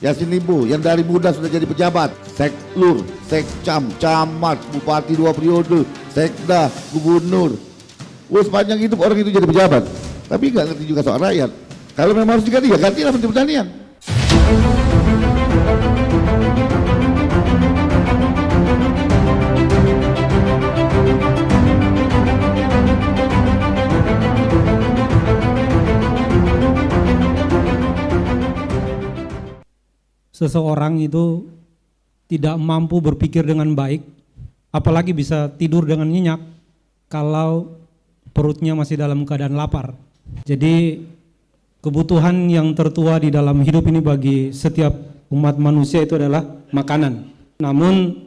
Yassin Limpo yang dari muda sudah jadi pejabat, seklur, sekcam, camat, bupati 2 periode, sekda, gubernur. Sepanjang hidup orang itu jadi pejabat, tapi nggak ngerti juga soal rakyat. Kalau memang harus diganti, ya gantilah Menteri Pertanian. Seseorang itu tidak mampu berpikir dengan baik, apalagi bisa tidur dengan nyenyak kalau perutnya masih dalam keadaan lapar. Jadi kebutuhan yang tertua di dalam hidup ini bagi setiap umat manusia itu adalah makanan. Namun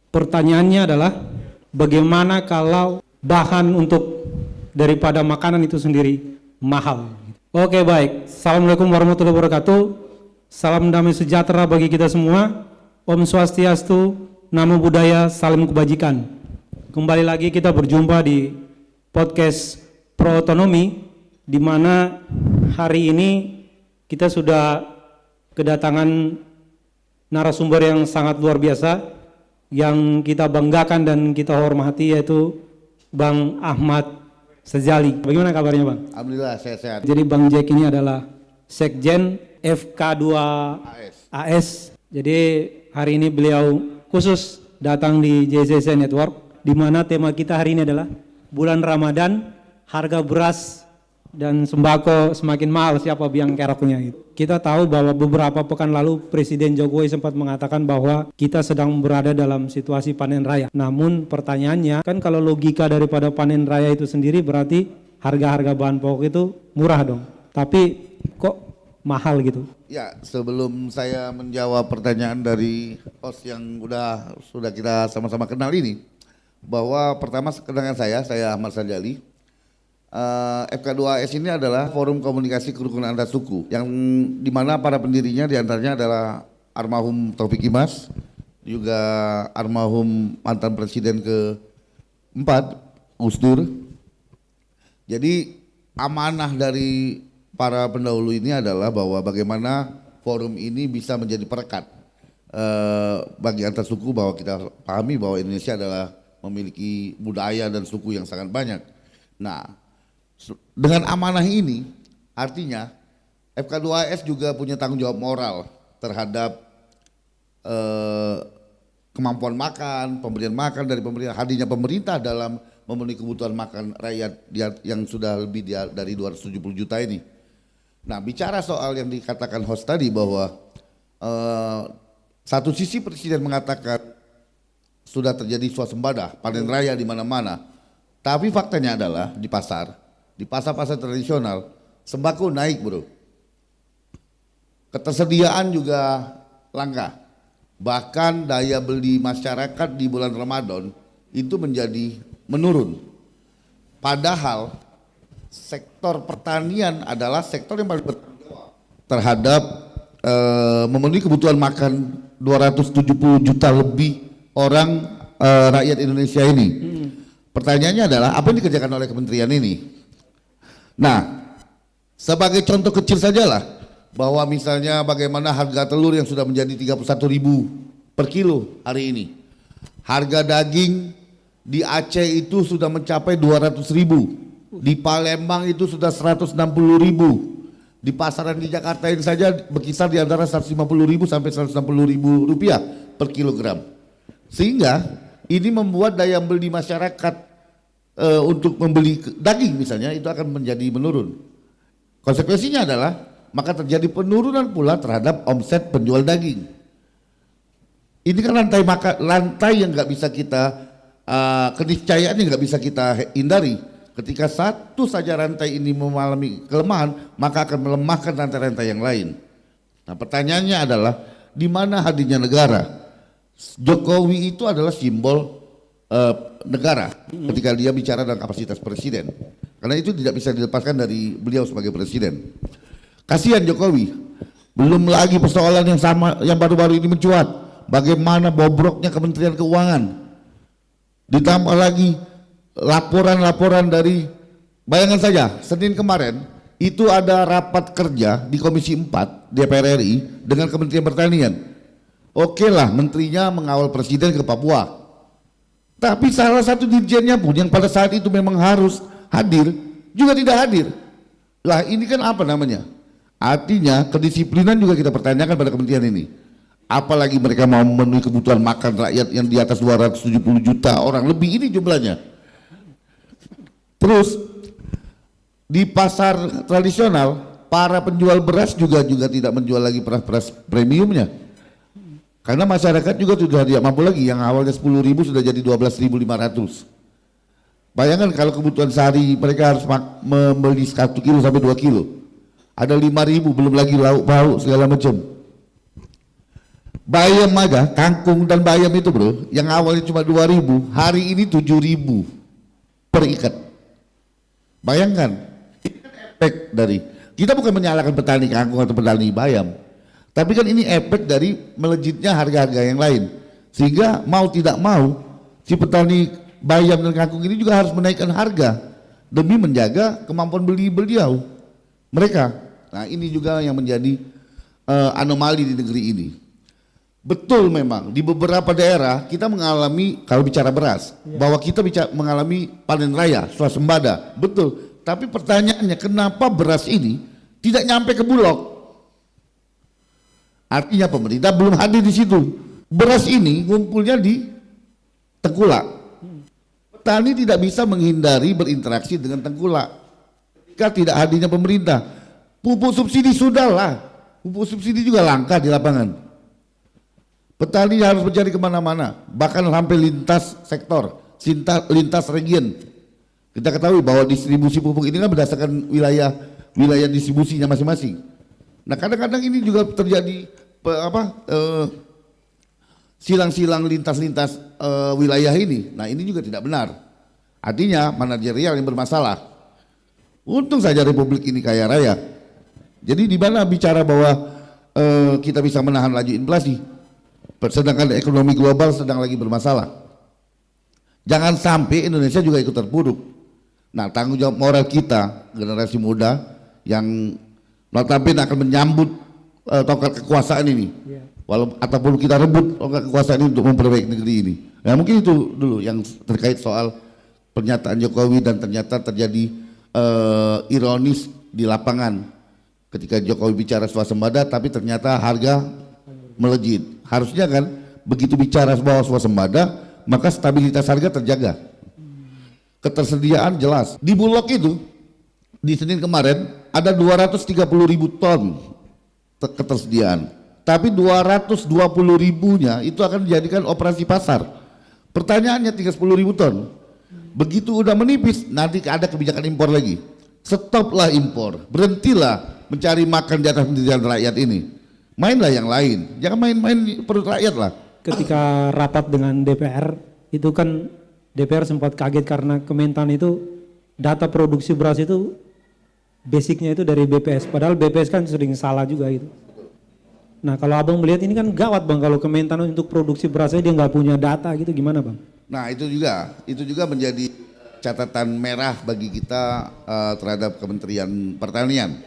pertanyaannya adalah bagaimana kalau bahan untuk daripada makanan itu sendiri mahal. Oke, baik. Assalamualaikum warahmatullahi wabarakatuh. Salam damai sejahtera bagi kita semua. Om Swastiastu, Namo Buddhaya, salam kebajikan. Kembali lagi kita berjumpa di podcast Pro Otonomi, di mana hari ini kita sudah kedatangan narasumber yang sangat luar biasa, yang kita banggakan dan kita hormati, yaitu Bang Ahmad Sezali. Bagaimana kabarnya, Bang? Alhamdulillah sehat-sehat. Jadi Bang Jack ini adalah Sekjen FK2AS. Jadi hari ini beliau khusus datang di JCC Network, di mana tema kita hari ini adalah bulan Ramadan, harga beras dan sembako semakin mahal, siapa biang keroknya itu. Kita tahu bahwa beberapa pekan lalu Presiden Jokowi sempat mengatakan bahwa kita sedang berada dalam situasi panen raya. Namun pertanyaannya, kan kalau logika daripada panen raya itu sendiri berarti harga-harga bahan pokok itu murah dong. Tapi kok mahal gitu? Ya, sebelum saya menjawab pertanyaan dari host yang sudah kita sama-sama kenal ini, bahwa pertama kenalkan saya Ahmad Sezali. FK2AS ini adalah forum komunikasi kerukunan antar suku, yang dimana para pendirinya diantaranya adalah almarhum Taufik Imas, juga almarhum mantan presiden ke-4 Gus Dur. Jadi amanah dari para pendahulu ini adalah bahwa bagaimana forum ini bisa menjadi perekat bagi antar suku, bahwa kita pahami bahwa Indonesia adalah memiliki budaya dan suku yang sangat banyak. Nah, dengan amanah ini artinya FK2AS juga punya tanggung jawab moral terhadap kemampuan makan, pemberian makan dari pemerintah, hadirnya pemerintah dalam memenuhi kebutuhan makan rakyat yang sudah lebih dari 270 juta ini. Nah, bicara soal yang dikatakan host tadi bahwa satu sisi Presiden mengatakan sudah terjadi swasembada, panen raya di mana-mana, tapi faktanya adalah di pasar-pasar tradisional sembako naik, bro. Ketersediaan juga langka. Bahkan daya beli masyarakat di bulan Ramadan itu menjadi menurun. Padahal sektor pertanian adalah sektor yang paling bertanggung jawab terhadap memenuhi kebutuhan makan 270 juta lebih orang rakyat Indonesia ini. Pertanyaannya adalah apa yang dikerjakan oleh kementerian ini? Nah, sebagai contoh kecil sajalah bahwa misalnya bagaimana harga telur yang sudah menjadi 31.000 per kilo hari ini. Harga daging di Aceh itu sudah mencapai 200.000. Di Palembang itu sudah 160.000. Di pasaran di Jakarta ini saja berkisar di antara 150.000 sampai 160.000 rupiah per kilogram. Sehingga ini membuat daya beli masyarakat untuk membeli daging misalnya itu akan menjadi menurun. Konsekuensinya adalah maka terjadi penurunan pula terhadap omset penjual daging. Ini kan lantai yang nggak bisa kita keniscayaan yang nggak bisa kita hindari. Ketika satu saja rantai ini mengalami kelemahan, maka akan melemahkan rantai-rantai yang lain. Nah, pertanyaannya adalah di mana hadirnya negara? Jokowi itu adalah simbol negara ketika dia bicara dalam kapasitas presiden. Karena itu tidak bisa dilepaskan dari beliau sebagai presiden. Kasihan Jokowi. Belum lagi persoalan yang baru-baru ini mencuat. Bagaimana bobroknya Kementerian Keuangan. Ditambah lagi laporan-laporan dari, bayangan saja Senin kemarin itu ada rapat kerja di Komisi 4 DPR RI dengan Kementerian Pertanian. Oke lah, menterinya mengawal presiden ke Papua. Tapi salah satu dirjennya pun yang pada saat itu memang harus hadir juga tidak hadir. Lah ini kan apa namanya? Artinya kedisiplinan juga kita pertanyakan pada kementerian ini. Apalagi mereka mau memenuhi kebutuhan makan rakyat yang di atas 270 juta orang lebih ini jumlahnya. Terus di pasar tradisional para penjual beras juga tidak menjual lagi beras premiumnya. Karena masyarakat juga sudah tidak mampu lagi, yang awalnya 10.000 sudah jadi 12.500. Bayangkan kalau kebutuhan sehari mereka harus membeli 1 kilo sampai 2 kilo. Ada 5.000, belum lagi lauk pauk segala macam. Bayam aja, kangkung dan bayam itu bro, yang awalnya cuma 2.000, hari ini 7.000 per ikat. Bayangkan, ini kan efek dari, kita bukan menyalahkan petani kangkung atau petani bayam, tapi kan ini efek dari melejitnya harga-harga yang lain. Sehingga mau tidak mau, si petani bayam dan kangkung ini juga harus menaikkan harga demi menjaga kemampuan beli beliau mereka. Nah ini juga yang menjadi anomali di negeri ini. Betul memang di beberapa daerah kita mengalami, kalau bicara beras, bahwa kita mengalami panen raya, swasembada, betul. Tapi pertanyaannya kenapa beras ini tidak nyampe ke Bulog? Artinya pemerintah belum hadir di situ. Beras ini ngumpulnya di Tengkulak. Petani tidak bisa menghindari berinteraksi dengan Tengkulak jika tidak hadirnya pemerintah. Pupuk subsidi sudahlah, pupuk subsidi juga langka di lapangan. Petani harus mencari kemana-mana, bahkan sampai lintas sektor, lintas region. Kita ketahui bahwa distribusi pupuk ini kan berdasarkan wilayah distribusinya masing-masing. Nah kadang-kadang ini juga terjadi silang-silang lintas-lintas wilayah ini. Nah ini juga tidak benar. Artinya manajerial yang bermasalah. Untung saja Republik ini kaya raya. Jadi di mana bicara bahwa kita bisa menahan laju inflasi, sedangkan ekonomi global sedang lagi bermasalah. Jangan sampai Indonesia juga ikut terpuruk. Nah tanggung jawab moral kita, generasi muda yang notabene akan menyambut tongkat kekuasaan ini, ataupun kita rebut tongkat kekuasaan ini untuk memperbaiki negeri ini. Nah mungkin itu dulu yang terkait soal pernyataan Jokowi, dan ternyata terjadi ironis di lapangan ketika Jokowi bicara swasembada tapi ternyata harga melejit. Harusnya kan begitu bicara bahwa swasembada maka stabilitas harga terjaga, ketersediaan jelas. Di Bulog itu di Senin kemarin ada 230.000 ton ketersediaan, tapi 220.000-nya itu akan dijadikan operasi pasar. Pertanyaannya tinggal 10.000 ton. Begitu udah menipis nanti ada kebijakan impor lagi. Stoplah impor, berhentilah mencari makan di atas pendirian rakyat ini. Mainlah yang lain, jangan main-main perut rakyat lah. Ketika rapat dengan DPR itu kan DPR sempat kaget karena Kementan itu data produksi beras itu basicnya itu dari BPS, padahal BPS kan sering salah juga itu. Nah kalau abang melihat ini kan gawat bang, kalau Kementan untuk produksi berasnya dia nggak punya data gitu, gimana bang? Nah itu juga menjadi catatan merah bagi kita terhadap Kementerian Pertanian.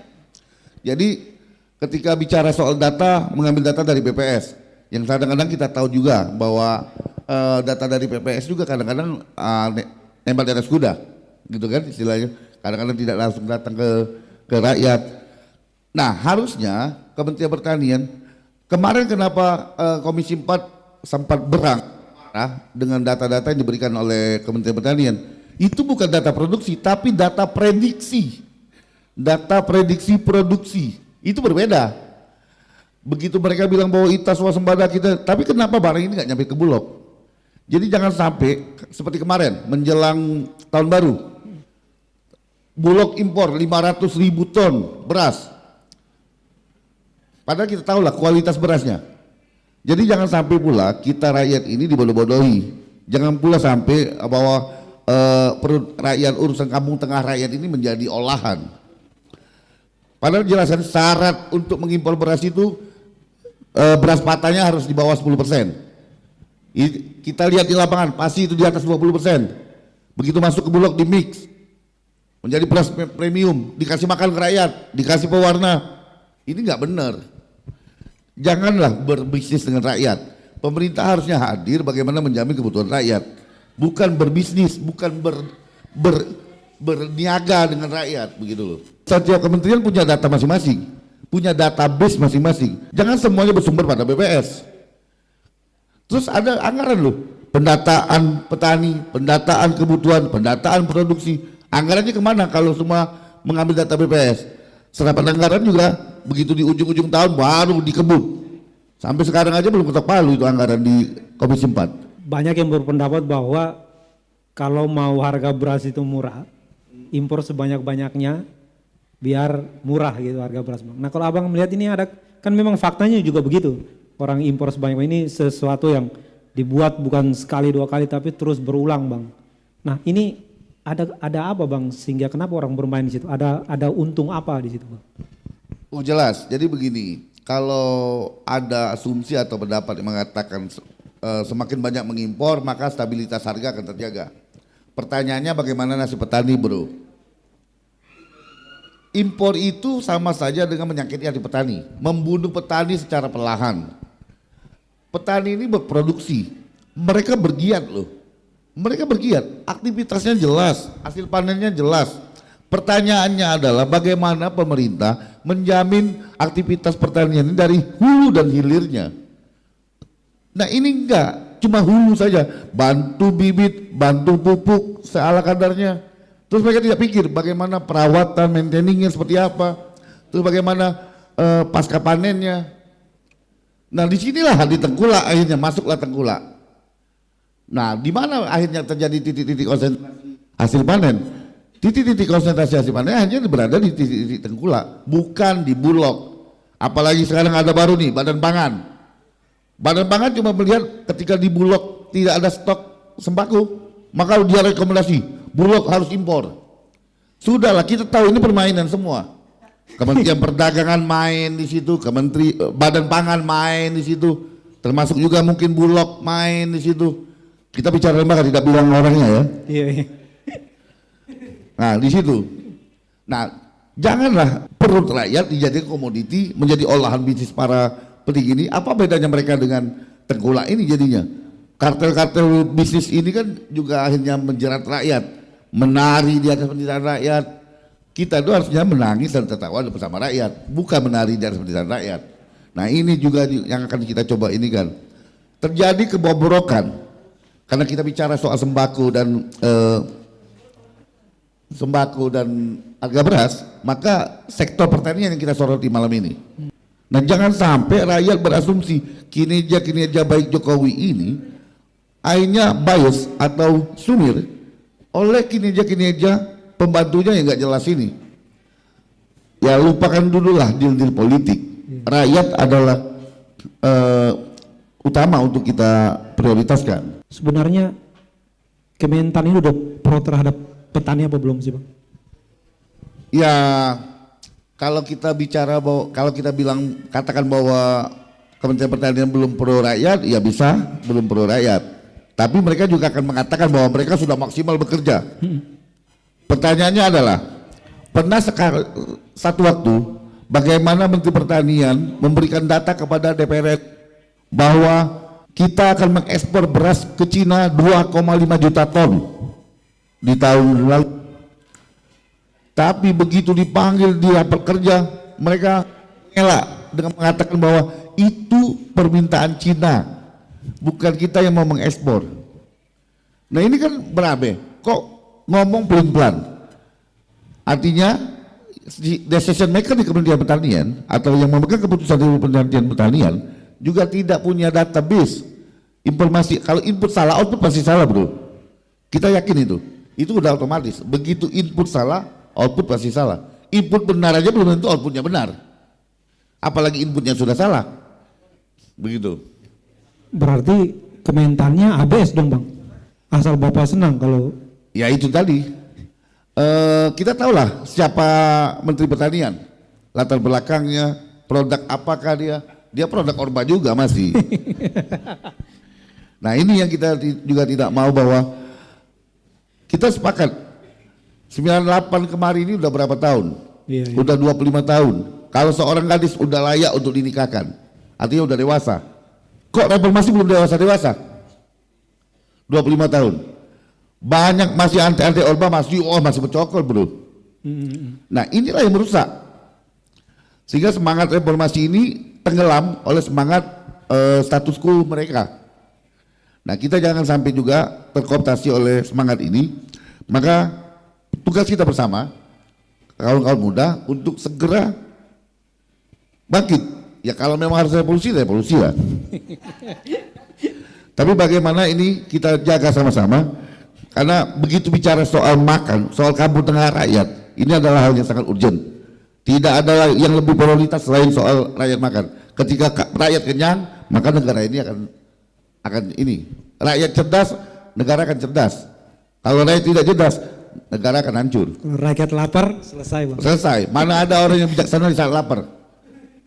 Jadi ketika bicara soal data, mengambil data dari BPS, yang kadang-kadang kita tahu juga bahwa data dari BPS juga kadang-kadang nempel di atas kuda, gitu kan istilahnya. Kadang-kadang tidak langsung datang ke rakyat. Nah harusnya Kementerian Pertanian kemarin kenapa Komisi 4 sempat berang marah dengan data-data yang diberikan oleh Kementerian Pertanian? Itu bukan data produksi, tapi data prediksi produksi. Itu berbeda. Begitu mereka bilang bahwa ITA swasembada kita, tapi kenapa barang ini nggak nyampe ke Bulog? Jadi jangan sampai seperti kemarin menjelang tahun baru, Bulog impor 500.000 ton beras. Padahal kita tahu lah kualitas berasnya. Jadi jangan sampai pula kita rakyat ini dibodoh-bodohi. Jangan pula sampai bahwa perut rakyat, urusan kampung tengah rakyat ini menjadi olahan. Padahal jelasan syarat untuk mengimpor beras itu beras patahnya harus di bawah 10%. Kita lihat di lapangan pasti itu di atas 20%. Begitu masuk ke Bulog di mix, menjadi beras premium, dikasih makan ke rakyat, dikasih pewarna. Ini nggak benar. Janganlah berbisnis dengan rakyat. Pemerintah harusnya hadir bagaimana menjamin kebutuhan rakyat, bukan berbisnis, bukan berniaga dengan rakyat, begitu loh. Setiap kementerian punya data masing-masing, punya database masing-masing. Jangan semuanya bersumber pada BPS. Terus ada anggaran loh, pendataan petani, pendataan kebutuhan, pendataan produksi. Anggarannya kemana kalau semua mengambil data BPS? Serapan anggaran juga begitu di ujung-ujung tahun baru dikebut. Sampai sekarang aja belum ketok palu itu anggaran di Komisi 4. Banyak yang berpendapat bahwa kalau mau harga beras itu murah, impor sebanyak-banyaknya biar murah gitu harga beras. Nah kalau abang melihat ini ada, kan memang faktanya juga begitu. Orang impor sebanyak ini sesuatu yang dibuat bukan sekali dua kali tapi terus berulang bang. Nah ini ada apa bang sehingga kenapa orang bermain di situ? Ada untung apa di situ bang? Oh jelas, jadi begini, kalau ada asumsi atau pendapat yang mengatakan semakin banyak mengimpor maka stabilitas harga akan terjaga. Pertanyaannya bagaimana nasib petani bro? Impor itu sama saja dengan menyakiti hati petani, membunuh petani secara perlahan. Petani ini berproduksi, mereka bergiat loh, mereka bergiat, aktivitasnya jelas, hasil panennya jelas. Pertanyaannya adalah bagaimana pemerintah menjamin aktivitas pertanian ini dari hulu dan hilirnya. Nah ini enggak, cuma hulu saja, bantu bibit, bantu pupuk seala kadarnya. Terus mereka tidak pikir bagaimana perawatan, maintainingnya seperti apa, terus bagaimana pasca panennya. Nah disinilah di Tengkulak akhirnya masuklah Tengkulak. Nah di mana akhirnya terjadi titik-titik konsentrasi hasil panen? Titik-titik konsentrasi hasil panen hanya berada di titik-titik Tengkulak, bukan di Bulog. Apalagi sekarang ada baru nih Badan Pangan. Badan Pangan cuma melihat ketika di Bulog tidak ada stok sembako, maka dia rekomendasi Bulog harus impor. Sudahlah kita tahu ini permainan semua. Kementerian Perdagangan main di situ, Badan Pangan main di situ, termasuk juga mungkin Bulog main di situ. Kita bicara lembaga tidak bilang orangnya ya. Iya. Nah di situ. Nah janganlah perut rakyat dijadikan komoditi menjadi olahan bisnis para petinggi ini. Apa bedanya mereka dengan Tengkulak ini jadinya? Kartel-kartel bisnis ini kan juga akhirnya menjerat rakyat, menari di atas penderitaan rakyat. Kita itu harusnya menangis dan tertawa bersama rakyat, bukan menari di atas penderitaan rakyat. Nah ini juga yang akan kita coba ini kan. Terjadi kebobrokan karena kita bicara soal sembako dan harga beras, maka sektor pertanian yang kita soroti malam ini. Nah jangan sampai rakyat berasumsi kinerja baik Jokowi ini akhirnya bias atau sumir oleh kinerja pembantunya yang nggak jelas ini. Ya lupakan dululah deal-deal politik. Rakyat adalah utama untuk kita prioritaskan. Sebenarnya Kementan ini udah pro terhadap petani apa belum sih bang? Ya kalau kita bicara kalau kita katakan bahwa Kementerian Pertanian belum pro rakyat, ya bisa belum pro rakyat. Tapi mereka juga akan mengatakan bahwa mereka sudah maksimal bekerja. Pertanyaannya adalah, pernah satu waktu bagaimana Menteri Pertanian memberikan data kepada DPR bahwa kita akan mengekspor beras ke Cina 2,5 juta ton di tahun lalu. Tapi begitu dipanggil dia bekerja, mereka mengelak dengan mengatakan bahwa itu permintaan Cina, bukan kita yang mau mengekspor. Nah ini kan berabe, kok ngomong pelin-pelan. Artinya decision maker di Kementerian Pertanian atau yang memegang keputusan di Kementerian Pertanian juga tidak punya database informasi. Kalau input salah, output pasti salah bro. Kita yakin itu udah otomatis. Begitu input salah, output pasti salah. Input benar aja belum tentu outputnya benar, apalagi inputnya sudah salah. Begitu. Berarti Kementannya ABS dong bang, asal bapak senang kalau. Ya itu tadi, kita tahulah siapa Menteri Pertanian, latar belakangnya, produk apakah dia produk Orba juga masih. Nah ini yang kita juga tidak mau, bahwa kita sepakat 98 kemarin ini udah berapa tahun? Iya, iya. Udah 25 tahun. Kalau seorang gadis udah layak untuk dinikahkan, artinya udah dewasa. Kok reformasi belum dewasa-dewasa? 25 tahun. Banyak masih anti-anti Orba masih bercokol bro. Nah inilah yang merusak. Sehingga semangat reformasi ini tenggelam oleh semangat status quo mereka. Nah kita jangan sampai juga terkooptasi oleh semangat ini. Maka tugas kita bersama kawan-kawan muda untuk segera bangkit. Ya kalau memang harus revolusi lah. Tapi bagaimana ini kita jaga sama-sama, karena begitu bicara soal makan, soal kampung tengah rakyat, ini adalah hal yang sangat urgent. Tidak ada yang lebih prioritas selain soal rakyat makan. Ketika rakyat kenyang, maka negara ini akan ini. Rakyat cerdas, negara akan cerdas. Kalau rakyat tidak cerdas, negara akan hancur. Kalau rakyat lapar, selesai Bang. Selesai. Mana ada orang yang bijaksana di saat lapar.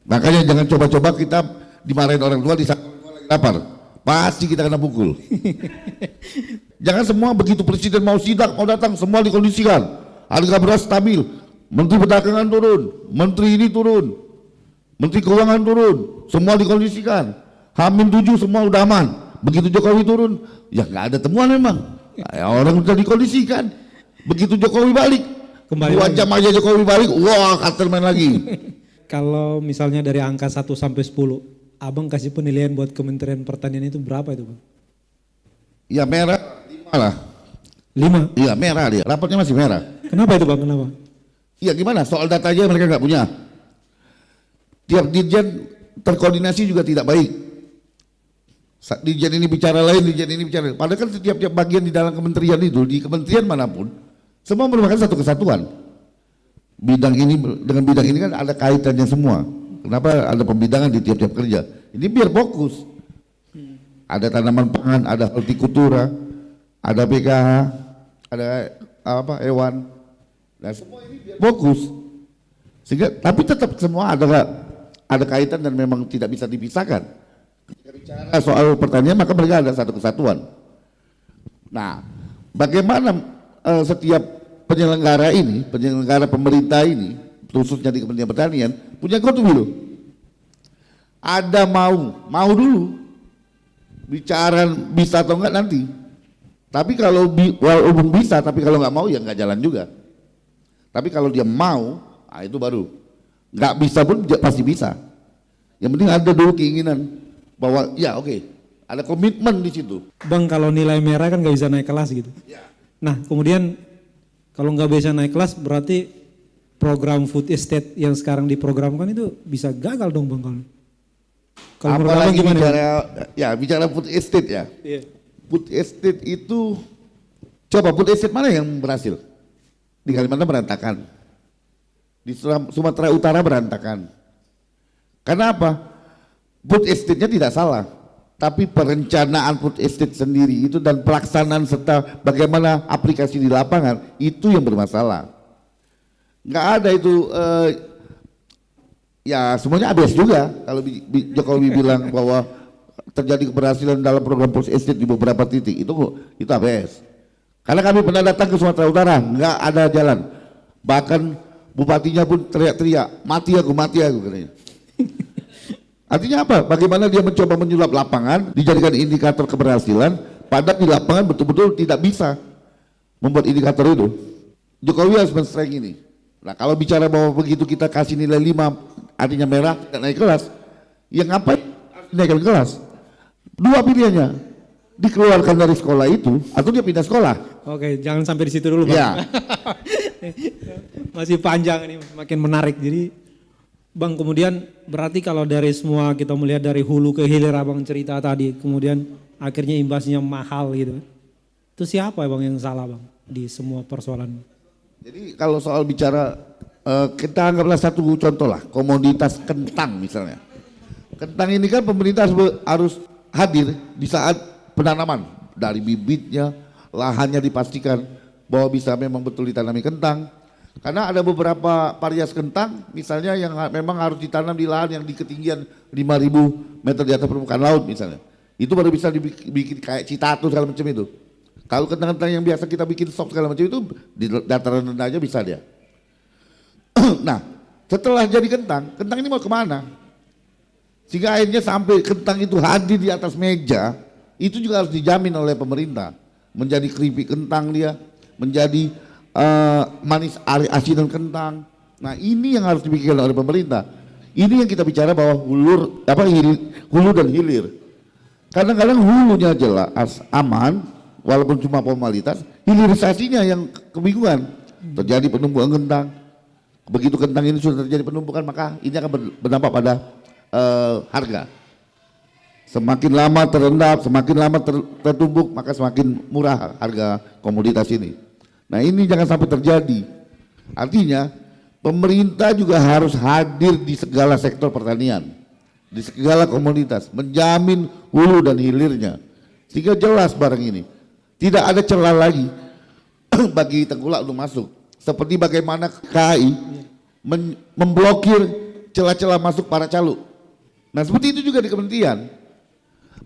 Makanya jangan coba-coba kita dimarahin orang tua di saat orang tua lagi lapar. Pasti kita kena pukul. Jangan semua begitu presiden mau sidak, mau datang, semua dikondisikan. Harga beras stabil, menteri perdagangan turun, menteri ini turun, menteri keuangan turun, semua dikondisikan. H-7 semua udah aman. Begitu Jokowi turun, ya nggak ada temuan memang. Ya, orang udah dikondisikan. Begitu Jokowi balik, Kembali 2 jam aja Jokowi balik, wah kartel main lagi. Kalau misalnya dari angka 1 sampai 10, Abang kasih penilaian buat Kementerian Pertanian itu berapa itu Bang? Ya merah 5 lah. 5? Iya merah dia, rapatnya masih merah. Kenapa itu Bang? Kenapa? Iya gimana, soal data aja mereka nggak punya. Tiap dirjen terkoordinasi juga tidak baik. Dirjen ini bicara lain, dirjen ini bicara lain. Padahal kan setiap bagian di dalam kementerian itu, di kementerian manapun, semua merupakan satu kesatuan. Bidang ini dengan bidang ini kan ada kaitannya semua. Kenapa ada pembidangan di tiap-tiap kerja? Ini biar fokus. Ada tanaman pangan, ada hortikultura, ada PKH, ada hewan. Nah semua ini biar fokus. Sehingga tapi tetap semua ada kaitan dan memang tidak bisa dipisahkan. Ketika bicara soal pertanian maka mereka ada satu kesatuan. Nah, bagaimana setiap penyelenggara pemerintah ini, khususnya di Kementerian Pertanian, punya gotu dulu. Ada mau dulu bicara bisa atau enggak nanti. Tapi kalau walaupun bisa, tapi kalau nggak mau ya nggak jalan juga. Tapi kalau dia mau, itu baru. Nggak bisa pun pasti bisa. Yang penting ada dulu keinginan bahwa ya oke, ada komitmen di situ. Bang kalau nilai merah kan nggak bisa naik kelas gitu. Ya. Nah kemudian kalau nggak bisa naik kelas berarti program food estate yang sekarang diprogramkan itu bisa gagal dong Bang kalau. Kalau menurut Abang Apalagi gimana? bicara food estate ya. Iya. Food estate itu, coba food estate mana yang berhasil? Di Kalimantan berantakan, di Sumatera Utara berantakan. Karena apa? Food estate-nya tidak salah, tapi perencanaan food estate sendiri itu dan pelaksanaan serta bagaimana aplikasi di lapangan itu yang bermasalah. Nggak ada itu, ya semuanya ABS juga. Kalau Jokowi bilang bahwa terjadi keberhasilan dalam program food estate di beberapa titik, itu ABS. Karena kami pernah datang ke Sumatera Utara, nggak ada jalan. Bahkan bupatinya pun teriak-teriak, mati aku katanya. Artinya apa? Bagaimana dia mencoba menyulap lapangan, dijadikan indikator keberhasilan, padahal di lapangan betul-betul tidak bisa membuat indikator itu. Jokowi harus men-strike ini. Nah kalau bicara bahwa begitu kita kasih nilai 5, artinya merah, tidak naik kelas, ya ngapain naikkan kelas? 2 pilihannya, dikeluarkan dari sekolah itu, atau dia pindah sekolah. Oke, jangan sampai di situ dulu Bang. Ya. Masih panjang ini, makin menarik. Jadi Bang kemudian berarti kalau dari semua kita melihat dari hulu ke hilir Abang cerita tadi, kemudian akhirnya imbasnya mahal gitu. Itu siapa Bang yang salah Bang di semua persoalan? Jadi kalau soal bicara, kita anggaplah satu contoh lah, komoditas kentang misalnya. Kentang ini kan pemerintah harus hadir di saat penanaman, dari bibitnya, lahannya dipastikan bahwa bisa memang betul ditanami kentang. Karena ada beberapa varietas kentang misalnya yang memang harus ditanam di lahan yang di ketinggian 5.000 meter di atas permukaan laut misalnya. Itu baru bisa dibikin kayak citatus segala macam itu. Kalau kentang-kentang yang biasa kita bikin sop segala macam itu di dataran rendah aja bisa dia. Nah, setelah jadi kentang, kentang ini mau kemana? Sehingga akhirnya sampai kentang itu hadir di atas meja, itu juga harus dijamin oleh pemerintah. Menjadi keripik kentang dia, menjadi manis asinan kentang. Nah ini yang harus dipikirkan oleh pemerintah. Ini yang kita bicara bahwa hulu dan hilir. Kadang-kadang hulunya jelas aman, walaupun cuma formalitas, hilirisasinya yang kebingungan. Terjadi penumpukan kentang. Begitu kentang ini sudah terjadi penumpukan, maka ini akan berdampak pada harga. Semakin lama terendap, semakin lama tertumbuk, maka semakin murah harga komoditas ini. Nah ini jangan sampai terjadi. Artinya pemerintah juga harus hadir di segala sektor pertanian, di segala komoditas, menjamin hulu dan hilirnya. Sehingga jelas barang ini. Tidak ada celah lagi bagi tengkulak untuk masuk. Seperti bagaimana KAI memblokir celah-celah masuk para calo. Nah seperti itu juga di kementerian.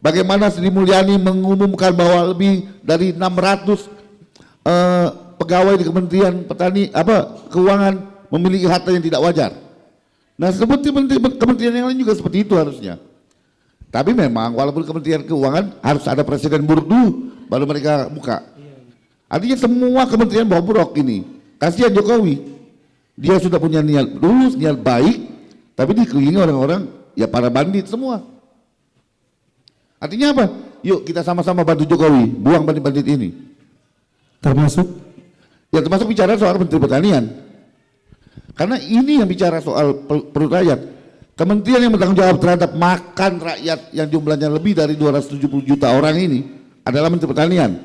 Bagaimana Sri Mulyani mengumumkan bahwa lebih dari 600 pegawai di Kementerian Keuangan memiliki harta yang tidak wajar. Nah seperti kementerian yang lain juga seperti itu harusnya. Tapi memang walaupun Kementerian Keuangan harus ada presiden buruk dulu baru mereka buka. Artinya semua kementerian bobrok ini. Kasihan Jokowi. Dia sudah punya niat lurus, niat baik, tapi dikelilingi orang-orang ya para bandit semua. Artinya apa? Yuk kita sama-sama bantu Jokowi, buang bandit-bandit ini. Termasuk? Ya termasuk bicara soal Menteri Pertanian. Karena ini yang bicara soal perut rakyat. Kementerian yang bertanggung jawab terhadap makan rakyat yang jumlahnya lebih dari 270 juta orang ini adalah Menteri Pertanian.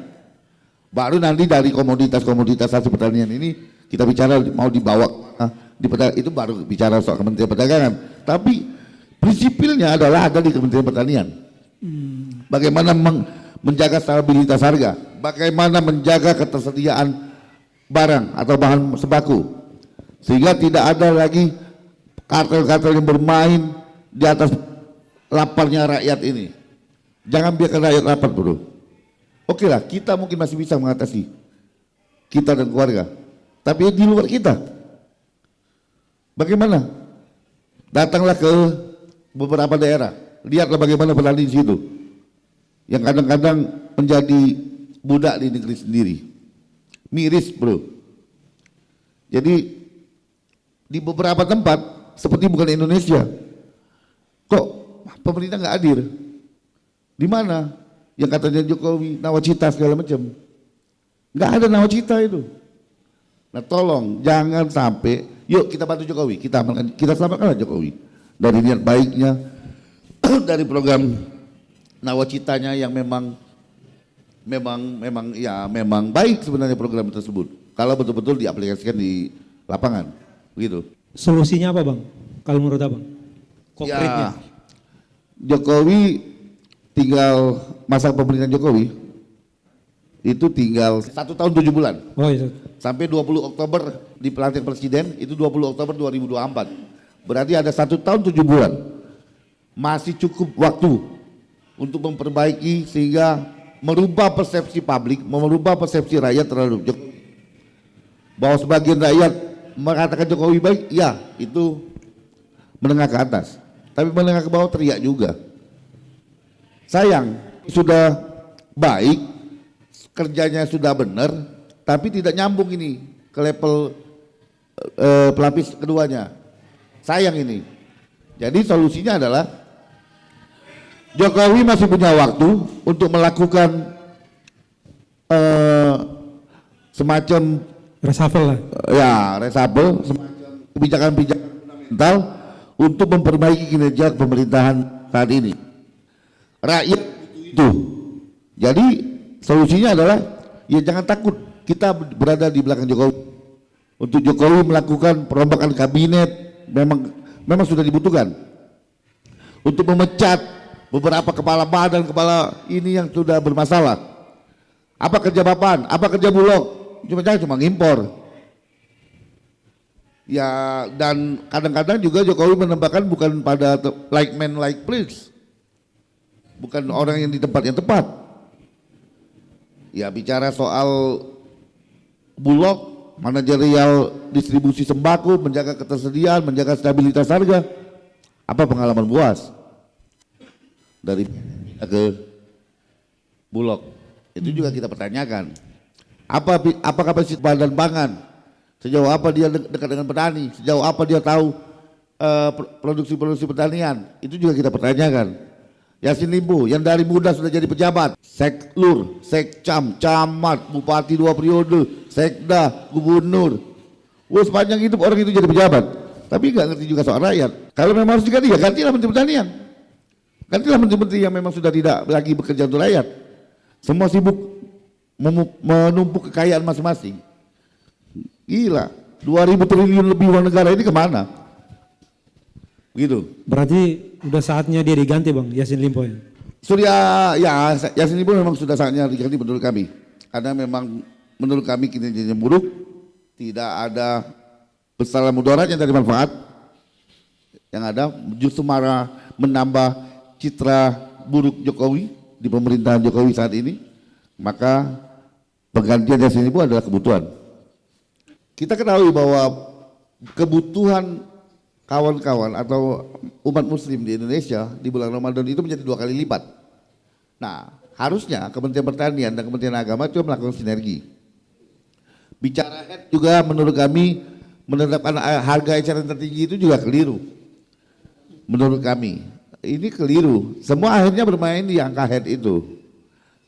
Baru nanti dari komoditas-komoditas hasil pertanian ini kita bicara mau dibawa itu baru bicara soal Kementerian Perdagangan. Tapi prinsipilnya adalah ada di Kementerian Pertanian. Bagaimana menjaga stabilitas harga, bagaimana menjaga ketersediaan barang atau bahan sembako sehingga tidak ada lagi kartel-kartel yang bermain di atas laparnya rakyat ini. Jangan biarkan rakyat lapar bro. Oke lah, kita mungkin masih bisa mengatasi kita dan keluarga, tapi di luar kita bagaimana? Datanglah ke beberapa daerah, lihatlah bagaimana petani di situ yang kadang-kadang menjadi budak di negeri sendiri. Miris bro. Jadi di beberapa tempat seperti bukan Indonesia, kok pemerintah nggak hadir? Di mana yang katanya Jokowi nawacita segala macam? Nggak ada nawacita itu. Nah tolong jangan sampai, yuk kita bantu Jokowi, kita selamatkanlah Jokowi dari niat baiknya, dari program nawacitanya yang memang baik sebenarnya program tersebut kalau betul-betul diaplikasikan di lapangan begitu. Solusinya apa bang kalau menurut abang konkretnya? Ya, Jokowi tinggal masa pemerintahan Jokowi itu tinggal 1 tahun 7 bulan. Oh iya. Sampai 20 Oktober di pelantikan presiden itu 20 Oktober 2024. Berarti ada 1 tahun 7 bulan. Masih cukup waktu untuk memperbaiki sehingga merubah persepsi publik, merubah persepsi rakyat terhadap Jokowi. Bahwa sebagian rakyat mengatakan Jokowi baik, ya itu menengah ke atas. Tapi menengah ke bawah teriak juga. Sayang, sudah baik, kerjanya sudah benar, tapi tidak nyambung ini ke level pelapis keduanya. Sayang ini. Jadi solusinya adalah Jokowi masih punya waktu untuk melakukan semacam Reshuffle lah. Ya reshuffle, semacam kebijakan-kebijakan fundamental untuk memperbaiki kinerja pemerintahan saat ini. Rakyat itu. Jadi solusinya adalah ya jangan takut kita berada di belakang Jokowi. Untuk Jokowi melakukan perombakan kabinet memang sudah dibutuhkan. Untuk memecat beberapa kepala badan, kepala ini yang sudah bermasalah. Apa kerja Bapan, apa kerja Bulog, cuma ngimpor. Ya dan kadang-kadang juga Jokowi menempatkan bukan pada like man like please, bukan orang yang di tempat yang tepat. Ya bicara soal Bulog, manajerial distribusi sembako, menjaga ketersediaan, menjaga stabilitas harga. Apa pengalaman Buas dari ke Bulog? Itu juga kita pertanyakan. Apa kapasitas badan pangan? Sejauh apa dia dekat dengan petani? Sejauh apa dia tahu produksi pertanian? Itu juga kita pertanyakan. Yassin Limpo yang dari muda sudah jadi pejabat, seklur, sekcam, camat, bupati 2 periode, sekda, gubernur. Sepanjang hidup orang itu jadi pejabat, tapi nggak ngerti juga soal rakyat. Kalau memang harus diganti, ya gantilah menteri pertanian. Gantilah menteri-menteri yang memang sudah tidak lagi bekerja untuk rakyat. Semua sibuk menumpuk kekayaan masing-masing. Gila, 2.000 triliun lebih uang negara ini kemana? Begitu. Berarti udah saatnya dia diganti Bang, Yassin Limpo ya? Yassin Limpo memang sudah saatnya diganti menurut kami. Karena memang menurut kami kinerjanya buruk, tidak ada besar mudarat yang dari manfaat. Yang ada justru malah menambah citra buruk Jokowi di pemerintahan Jokowi saat ini. Maka penggantian Yassin Limpo adalah kebutuhan. Kita ketahui bahwa kebutuhan kawan-kawan atau umat muslim di Indonesia di bulan Ramadan itu menjadi 2 kali lipat. Nah, harusnya Kementerian Pertanian dan Kementerian Agama itu melakukan sinergi. Bicara head juga menurut kami menetapkan harga eceran tertinggi itu juga keliru. Menurut kami, ini keliru. Semua akhirnya bermain di angka head itu.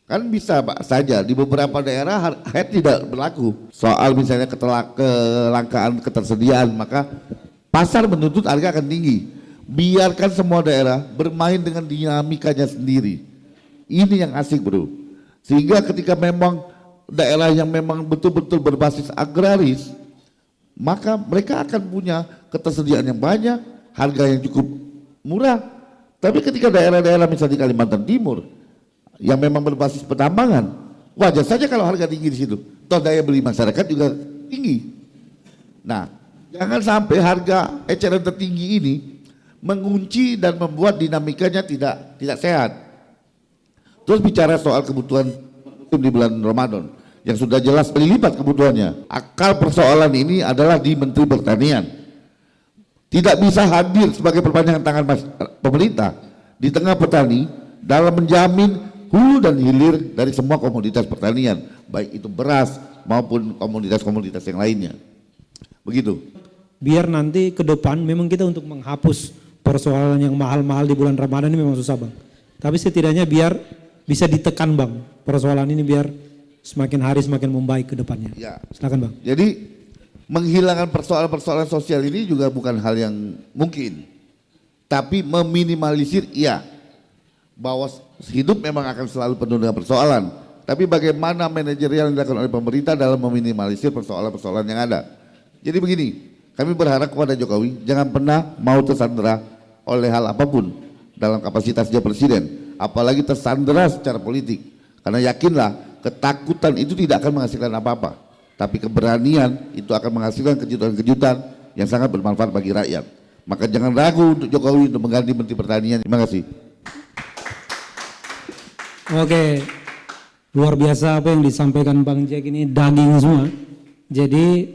Kan bisa saja di beberapa daerah head tidak berlaku. Soal misalnya kelangkaan ketersediaan, maka pasar menuntut harga akan tinggi. Biarkan semua daerah bermain dengan dinamikanya sendiri. Ini yang asik bro. Sehingga ketika memang daerah yang memang betul-betul berbasis agraris, maka mereka akan punya ketersediaan yang banyak, harga yang cukup murah. Tapi ketika daerah-daerah misalnya di Kalimantan Timur yang memang berbasis pertambangan, wajar saja kalau harga tinggi di situ. Toh daya beli masyarakat juga tinggi. Nah, jangan sampai harga eceran tertinggi ini mengunci dan membuat dinamikanya tidak sehat. Terus bicara soal kebutuhan di bulan Ramadan yang sudah jelas berlipat kebutuhannya. Akar persoalan ini adalah di Menteri Pertanian. Tidak bisa hadir sebagai perpanjangan tangan pemerintah di tengah petani dalam menjamin hulu dan hilir dari semua komoditas pertanian, baik itu beras maupun komoditas-komoditas yang lainnya. Begitu. Biar nanti ke depan memang kita untuk menghapus persoalan yang mahal-mahal di bulan Ramadan ini memang susah Bang. Tapi setidaknya biar bisa ditekan Bang persoalan ini biar semakin hari semakin membaik ke depannya. Ya. Silakan Bang. Jadi menghilangkan persoalan-persoalan sosial ini juga bukan hal yang mungkin. Tapi meminimalisir iya. Bahwa hidup memang akan selalu penuh dengan persoalan. Tapi bagaimana manajerial yang dilakukan oleh pemerintah dalam meminimalisir persoalan-persoalan yang ada. Jadi begini, kami berharap kepada Jokowi jangan pernah mau tersandera oleh hal apapun dalam kapasitas dia presiden, apalagi tersandera secara politik. Karena yakinlah ketakutan itu tidak akan menghasilkan apa-apa, tapi keberanian itu akan menghasilkan kejutan-kejutan yang sangat bermanfaat bagi rakyat. Maka jangan ragu untuk Jokowi untuk mengganti Menteri Pertanian. Terima kasih. Oke, luar biasa apa yang disampaikan Bang Jack ini, daging semua. Jadi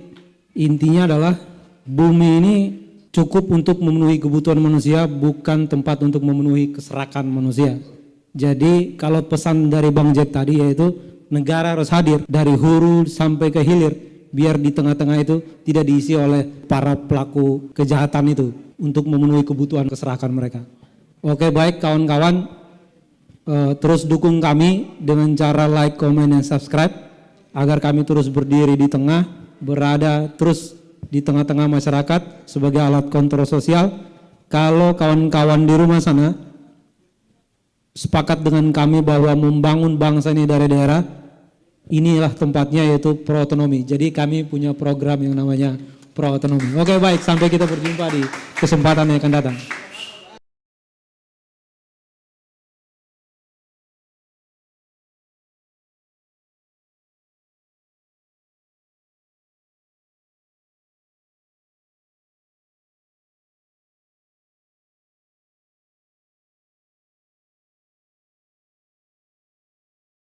intinya adalah bumi ini cukup untuk memenuhi kebutuhan manusia, bukan tempat untuk memenuhi keserakan manusia. Jadi kalau pesan dari Bang Jack tadi yaitu negara harus hadir dari hulu sampai ke hilir, biar di tengah-tengah itu tidak diisi oleh para pelaku kejahatan itu untuk memenuhi kebutuhan keserakan mereka. Oke, baik kawan-kawan. Terus dukung kami dengan cara like, comment, dan subscribe agar kami terus berdiri di tengah, berada terus di tengah-tengah masyarakat sebagai alat kontrol sosial. Kalau kawan-kawan di rumah sana sepakat dengan kami bahwa membangun bangsa ini dari daerah, inilah tempatnya yaitu pro-otonomi. Jadi kami punya program yang namanya pro-otonomi. Oke, baik, sampai kita berjumpa di kesempatan yang akan datang.